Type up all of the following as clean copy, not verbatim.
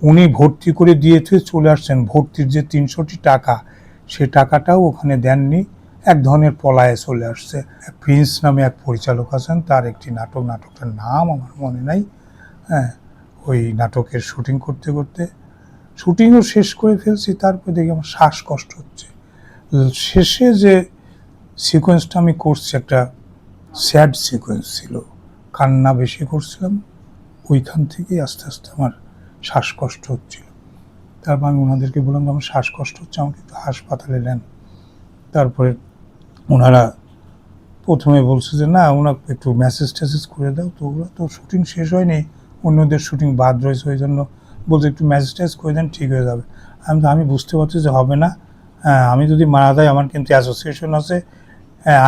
উনি ভর্তি করে দিয়ে চলে আসছেন। ভর্তির যে ৩০০টি টাকা, সে টাকাটাও ওখানে দেননি, এক ধরনের পলায়ে চলে আসছে। প্রিন্স নামে এক পরিচালক আছেন, তার একটি নাটকটার নাম আমার মনে নাই। হ্যাঁ, ওই নাটকের শুটিং করতে করতে শুটিংও শেষ করে ফেলছি, তারপরে দেখি আমার শ্বাসকষ্ট হচ্ছে। শেষে যে সিকোয়েন্সটা আমি করছি একটা স্যাড সিকোয়েন্স ছিল, কান্না বেশি করছিলাম, ওইখান থেকেই আস্তে আস্তে আমার শ্বাসকষ্ট হচ্ছিল। তারপর আমি ওনাদেরকে বললাম আমার শ্বাসকষ্ট হচ্ছে, আমাকে একটু হাসপাতালে নেন। তারপরে ওনারা প্রথমে বলছে যে না, ওনাকে একটু ম্যাসেজ করে দাও। তো ওরা তো শুটিং শেষ হয়নি, অন্যদের শুটিং বাদ রয়েছে, ওই জন্য বলছে একটু ম্যাসেজ করে দেন, ঠিক হয়ে যাবে। আমি বুঝতে পারছি যে হবে না, আমি যদি মারা যাই আমার কিন্তু অ্যাসোসিয়েশন আছে,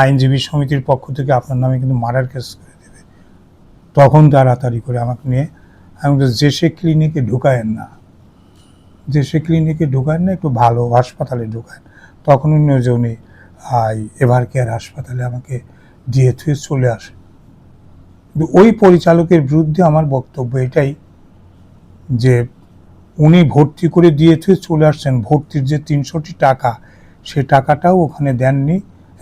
আইনজীবী সমিতির পক্ষ থেকে আপনার নামে কিন্তু মার্ডার কেস করে দেবে। তখন তাড়াতাড়ি করে আমাকে নিয়ে আমি জেসে ক্লিনিকে ঢুকায়েন না, একটু ভালো হাসপাতালে ঢুকায়েন। তখন উনি এভার কেয়ার হাসপাতালে আমাকে দিয়ে থুয়ে চলে আসে। কিন্তু ওই পরিচালকের বিরুদ্ধে আমার বক্তব্য এটাই যে উনি ভর্তি করে দিয়ে থুয়ে চলে আসছেন। ভর্তির যে ৩০০টি টাকা, সে টাকাটাও ওখানে দেননি,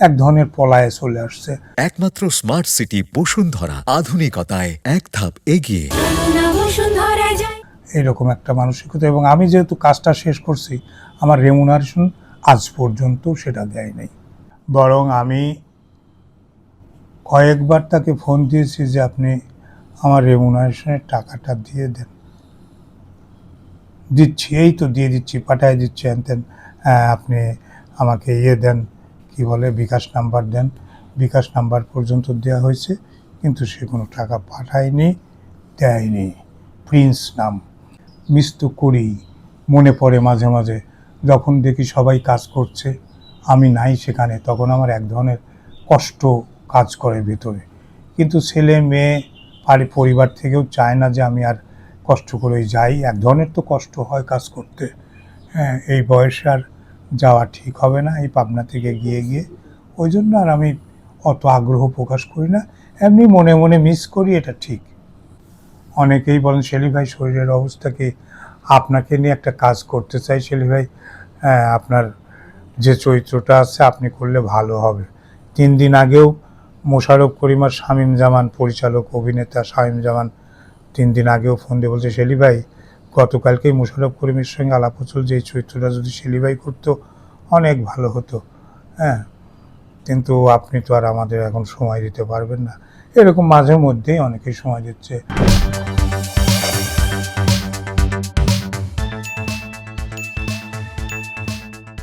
এক ধরনের পলায়ে চলে আসছে। একমাত্র স্মার্ট সিটি বসুন্ধরা, আধুনিকতায় এক ধাপ এগিয়ে। এরকম একটা মানসিকতা। এবং আমি যেহেতু কাজটা শেষ করছি, আমার রেমুনারেশন আজ পর্যন্ত সেটা দেয় নাই। বরং আমি কয়েকবার তাকে ফোন দিয়েছি যে আপনি আমার রেমুনারেশনের টাকাটা দিয়ে দেন। দিচ্ছি, এই তো দিয়ে দিচ্ছি, পাঠায় দিচ্ছি, আনতেন আপনি আমাকে দেন, কি বলে, বিকাশ নাম্বার দেন। বিকাশ নাম্বার পর্যন্ত দেওয়া হয়েছে, কিন্তু সে কোনো টাকা পাঠায়নি, দেয়নি। প্রিন্স নাম, মিস তো করি, মনে পড়ে মাঝে মাঝে যখন দেখি সবাই কাজ করছে, আমি নাই সেখানে, তখন আমার এক ধরনের কষ্ট কাজ করে ভেতরে। কিন্তু ছেলে মেয়ে পরিবার থেকেও চায় না যে আমি আর কষ্ট করে যাই, এক ধরনের তো কষ্ট হয় কাজ করতে। হ্যাঁ, এই বয়সে আর যাওয়া ঠিক হবে না এই পাবনা থেকে গিয়ে, ওই জন্য আর আমি অত আগ্রহ প্রকাশ করি না। এমনি মনে মনে মিস করি, এটা ঠিক। অনেকেই বলেন শেলি ভাই শরীরের অবস্থা কি, আপনাকে নিয়ে একটা কাজ করতে চাই শেলি ভাই, আপনার যে চরিত্রটা আছে আপনি করলে ভালো হবে। 3 দিন আগেও মোশাররফ করিম আর শামীম জামান, পরিচালক অভিনেতা শামীম জামান 3 দিন আগেও ফোন দিয়ে বলছে শেলি ভাই, গতকালকেই মোশাররফ করিমের সঙ্গে আলাপ হচ্ছিল যে এই চরিত্রটা যদি শেলি ভাই করতো অনেক ভালো হতো। হ্যাঁ, কিন্তু আপনি তো আর আমাদের এখন সময় দিতে পারবেন না। এরকম মাঝে মধ্যেই অনেকেই সময় দিচ্ছে।